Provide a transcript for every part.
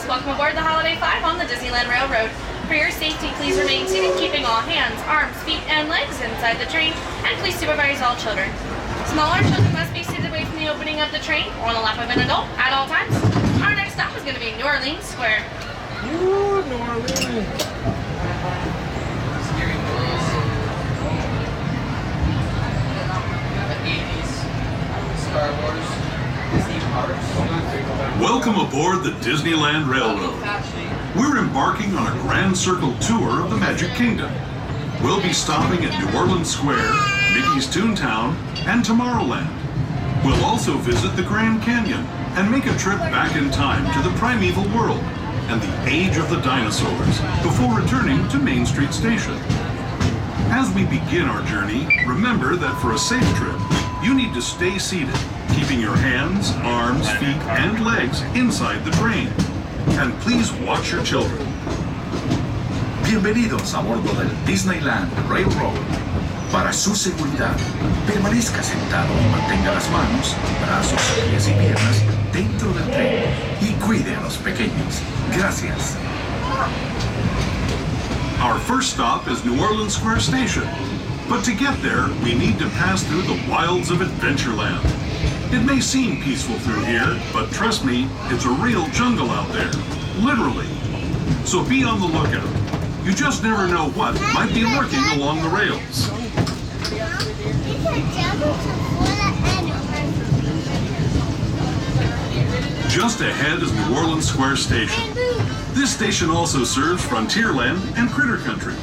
Welcome aboard the Holiday 5 on the Disneyland Railroad. For your safety, please remain seated, keeping all hands, arms, feet, and legs inside the train, and please supervise all children. Smaller children must be seated away from the opening of the train or on the lap of an adult at all times. Our next stop is going to be New Orleans Square. Ooh, New Orleans. Star Wars, Disney parks. Welcome aboard the Disneyland Railroad. We're embarking on a grand circle tour of the Magic Kingdom. We'll be stopping at New Orleans Square, Mickey's Toontown, and Tomorrowland. We'll also visit the Grand Canyon and make a trip back in time to the primeval world and the age of the dinosaurs before returning to Main Street Station. As we begin our journey, remember that for a safe trip, you need to stay seated, keeping your hands, arms, feet, and legs inside the train. And please watch your children. Bienvenidos a bordo del Disneyland Railroad. Para su seguridad, permanezca sentado y mantenga las manos, brazos, pies y piernas dentro del tren y cuide a los pequeños. Gracias. Our first stop is New Orleans Square Station. But to get there, we need to pass through the wilds of Adventureland. It may seem peaceful through here, but trust me, it's a real jungle out there. Literally. So be on the lookout. You just never know what might be lurking along the rails. Just ahead is New Orleans Square Station. This station also serves Frontierland and Critter Country.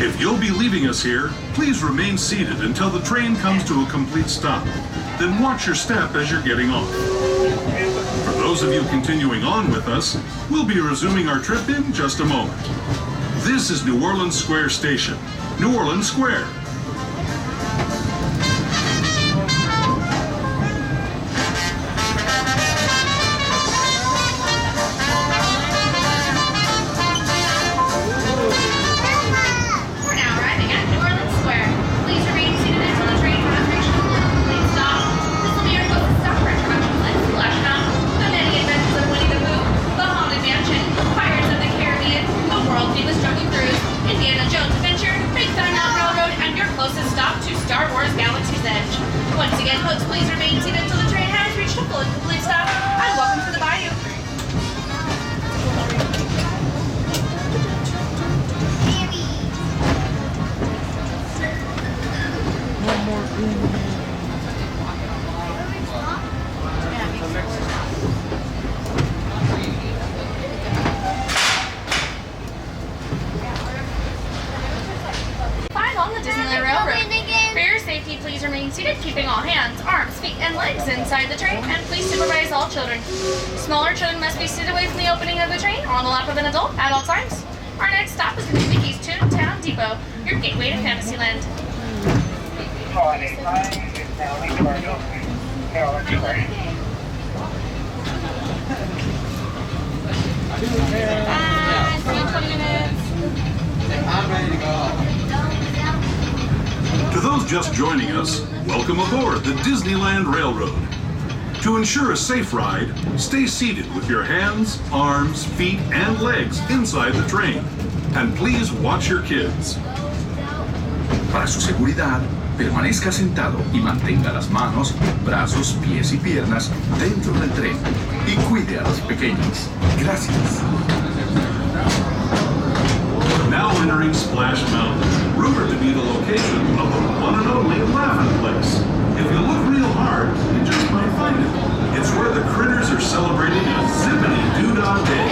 If you'll be leaving us here, please remain seated until the train comes to a complete stop. Then watch your step as you're getting off. For those of you continuing on with us, we'll be resuming our trip in just a moment. This is New Orleans Square Station, New Orleans Square. Once again, folks, please remain seated until the train has reached a full and complete stop, and welcome to the Bayou. One more thing. On the Disneyland Railroad. For your safety, please remain seated, keeping all hands, arms, feet, and legs inside the train, and please supervise all children. Smaller children must be seated away from the opening of the train or on the lap of an adult at all times. Our next stop is going to be Mickey's Toontown Depot, your gateway to Fantasyland. Holiday 5 is now in Cargill, Carolyn Square. See you in 20 minutes. I'm ready to go. To those just joining us, welcome aboard the Disneyland Railroad. To ensure a safe ride, stay seated with your hands, arms, feet, and legs inside the train. And please watch your kids. Para su seguridad, permanezca sentado y mantenga las manos, brazos, pies y piernas dentro del tren. Y cuide a los pequeños. Gracias. Now entering Splash Mountain, rumored to be the location of the one and only Laughing Place. If you look real hard, you just might find it. It's where the critters are celebrating a zippity-doo-dah day.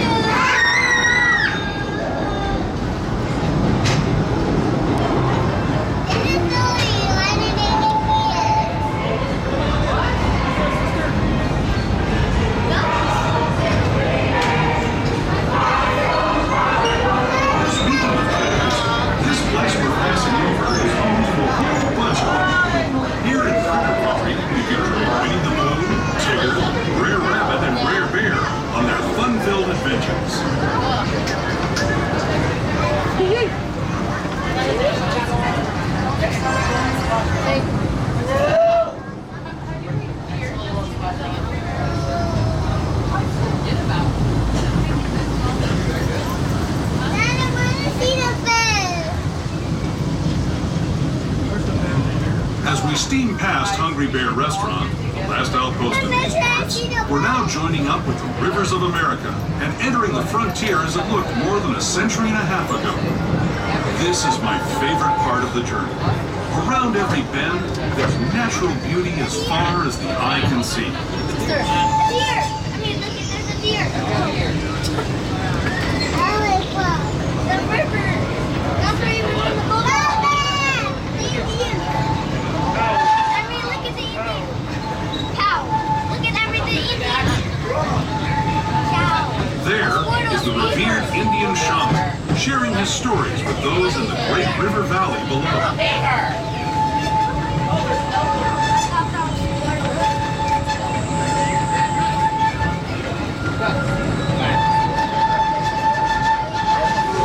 As we steam past Hungry Bear Restaurant, the last outpost in these parts, we're now joining up with the rivers of America and entering the frontier as it looked more than a century and a half ago. This is my favorite part of the journey. Around every bend, there's natural beauty as far as the eye can see. Deer! I mean, look, there's a deer. The river. That's where you were going to go. The Indian. I mean, look at the Indian. Cow. Look at everything Indian. Cow. There is the revered Indian shaman, sharing his stories with those in the Great River Valley below.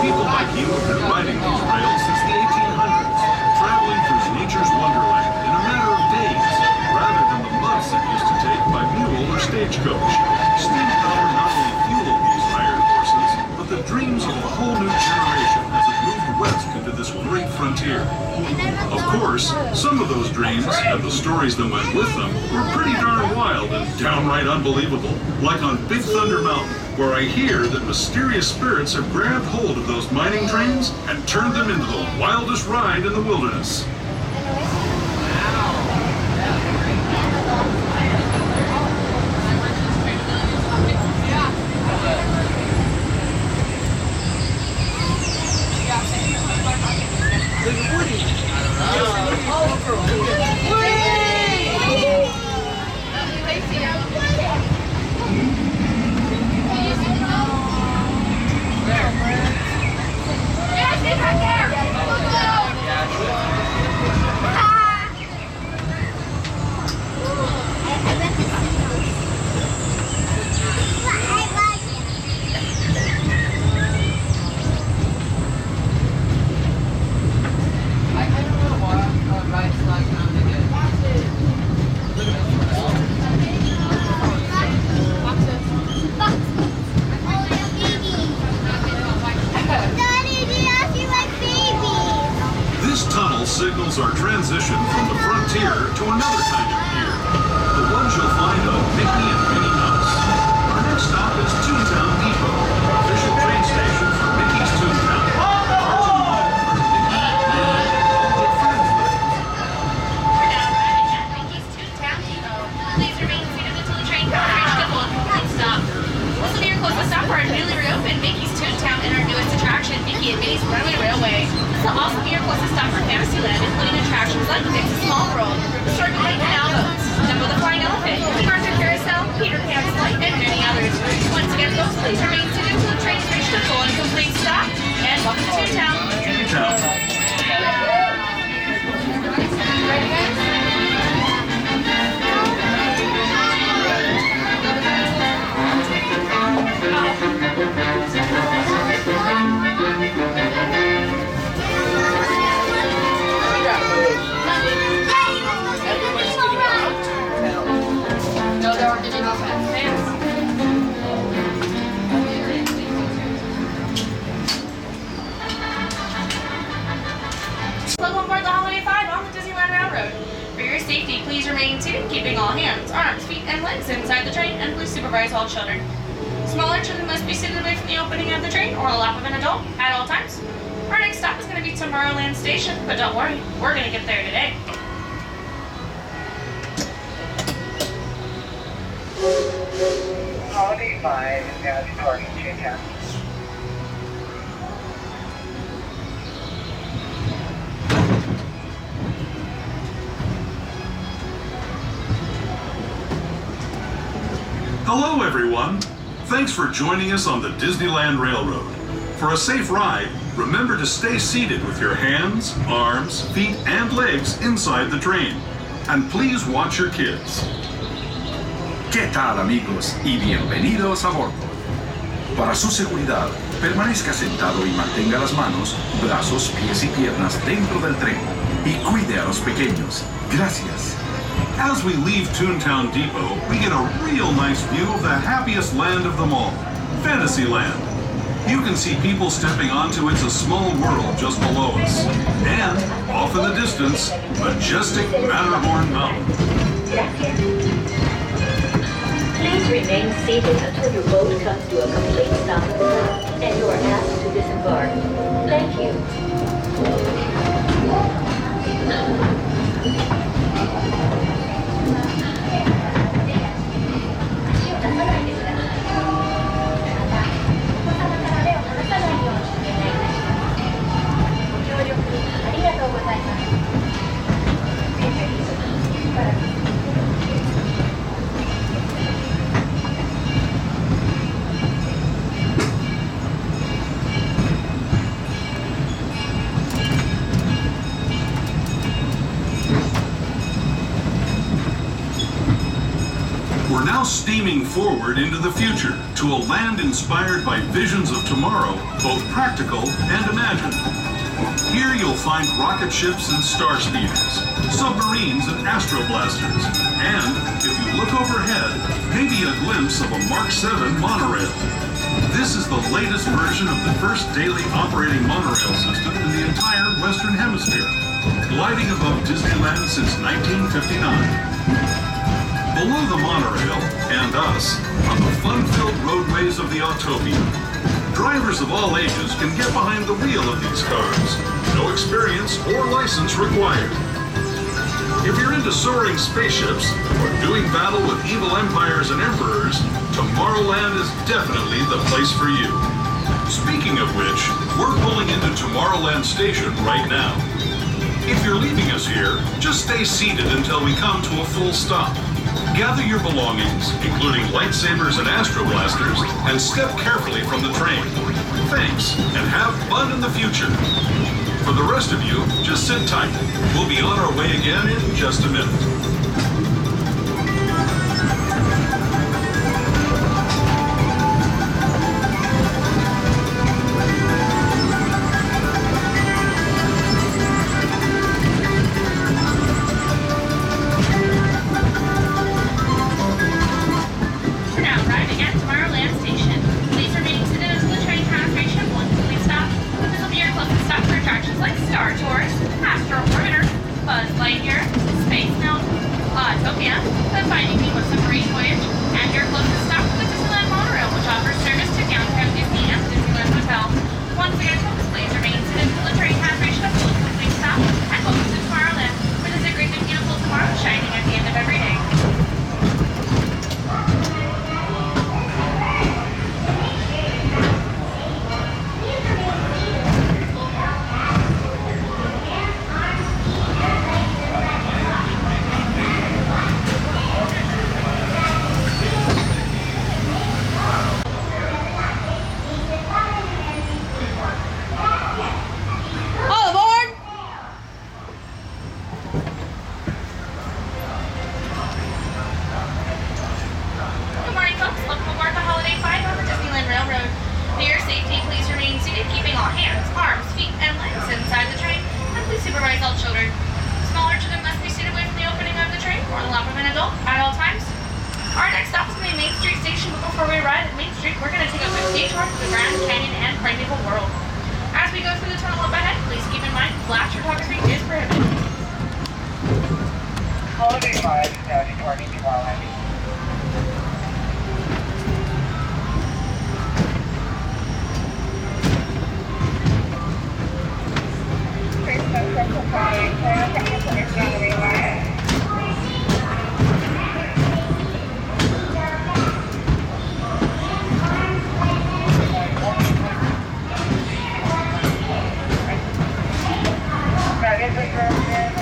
People like you have been riding these rails since the 1800s, traveling through nature's wonderland in a matter of days, rather than the months it used to take by mule or stagecoach. Steam power not only fueled these hired horses, but the dreams of a whole new generation as it moved west into this great frontier. Of course, some of those dreams and the stories that went with them were pretty darn wild and downright unbelievable, like on Big Thunder Mountain, where I hear that mysterious spirits have grabbed hold of those mining trains and turned them into the wildest ride in the wilderness. Signals our transition from the frontier to another kind of pier, the ones you'll find on Mickey and Minnie Mouse. Our next stop is Toontown Depot, official train station for Mickey's Toontown. We're now arriving at Mickey's Toontown Depot. Please remain seated until the train comes reached a full complete stop. This will be your closest stop for our newly reopened Mickey's Toontown and our newest attraction, Mickey and Minnie's Runaway Railway. This will also be your closest stop for Fantasyland, including attractions like Dix's Small World, Historic Canal Boats, Dumbo the Flying Elephant, King Arthur Carousel, Peter Pan's Flight, and many others. Once again, folks, please remain seated until the train's reached a full and complete stop. And welcome to Toontown. remain seated, keeping all hands, arms, feet, and legs inside the train, and please supervise all children. Smaller children must be seated away from the opening of the train or a lap of an adult at all times. Our next stop is going to be Tomorrowland Station, but don't worry, we're going to get there today. Holiday 5 is now departing Toontown. Hello, everyone. Thanks for joining us on the Disneyland Railroad. For a safe ride, remember to stay seated with your hands, arms, feet, and legs inside the train. And please watch your kids. ¿Qué tal, amigos? Y bienvenidos a bordo. Para su seguridad, permanezca sentado y mantenga las manos, brazos, pies y piernas dentro del tren. Y cuide a los pequeños. Gracias. As we leave Toontown Depot, we get a real nice view of the happiest land of them all, Fantasyland. You can see people stepping onto It's a Small World just below us. And, off in the distance, majestic Matterhorn Mountain. Please remain seated until your boat comes to a complete stop at the dock and you are asked to disembark. Thank you. We're now steaming forward into the future to a land inspired by visions of tomorrow, both practical and imagined. Here you'll find rocket ships and star speeders, submarines and astroblasters, and, if you look overhead, maybe a glimpse of a Mark 7 monorail. This is the latest version of the first daily operating monorail system in the entire Western Hemisphere, gliding above Disneyland since 1959. Below the monorail, and us, on the fun-filled roadways of the Autopia. Drivers of all ages can get behind the wheel of these cars. No experience or license required. If you're into soaring spaceships or doing battle with evil empires and emperors, Tomorrowland is definitely the place for you. Speaking of which, we're pulling into Tomorrowland Station right now. If you're leaving us here, just stay seated until we come to a full stop. Gather your belongings, including lightsabers and astroblasters, and step carefully from the train. Thanks, and have fun in the future. For the rest of you, just sit tight. We'll be on our way again in just a minute. Before we arrive at Main Street, we're going to take a quick detour to the Grand Canyon and Primeval World. As we go through the tunnel up ahead, please keep in mind flash photography is prohibited. Holiday 5 departing Tomorrowland.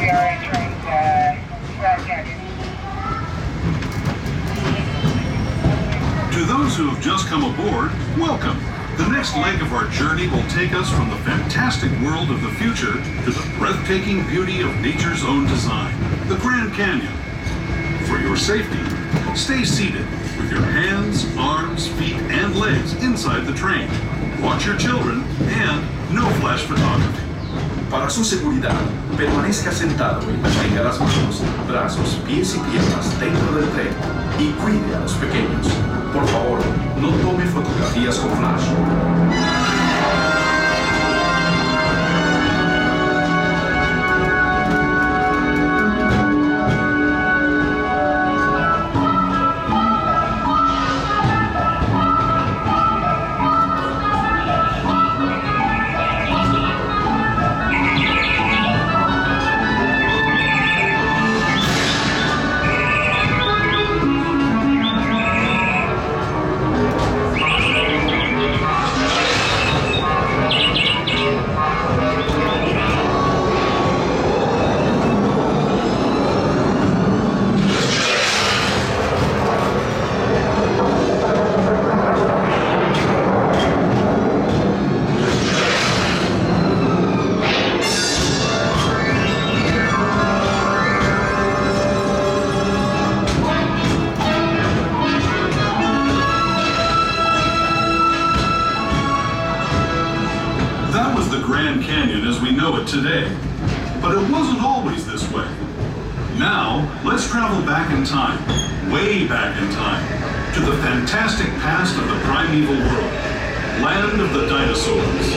We are entering Grand Canyon. To those who have just come aboard, welcome. The next leg of our journey will take us from the fantastic world of the future to the breathtaking beauty of nature's own design, the Grand Canyon. For your safety, stay seated with your hands, arms, feet, and legs inside the train. Watch your children and no flash photography. Para su seguridad, permanezca sentado y mantenga las manos, brazos, pies y piernas dentro del tren y cuide a los pequeños. Por favor, no tome fotografías con flash. Grand Canyon as we know it today. But it wasn't always this way. Now, let's travel back in time, way back in time, to the fantastic past of the primeval world, land of the dinosaurs.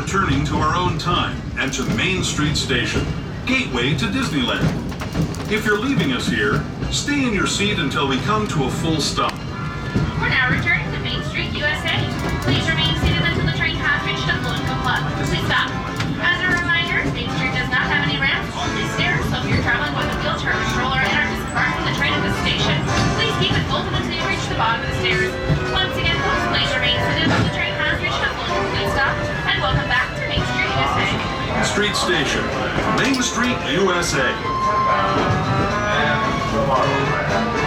Returning to our own time and to Main Street Station, gateway to Disneyland. If you're leaving us here, stay in your seat until we come to a full stop. We're now returning to Main Street, USA. Please remain seated until the train has reached a flow-and-go plug. Please stop. As a reminder, Main Street does not have any ramps, only stairs, so if you're traveling with a wheelchair or stroller and are disembarking the train at this station, please keep it open until you reach the bottom of the stairs. Once again, folks, please remain seated until the train has reached a flow-and-go stop. And welcome back to Main Street, USA. Street Station, Main Street, USA.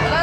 Hello.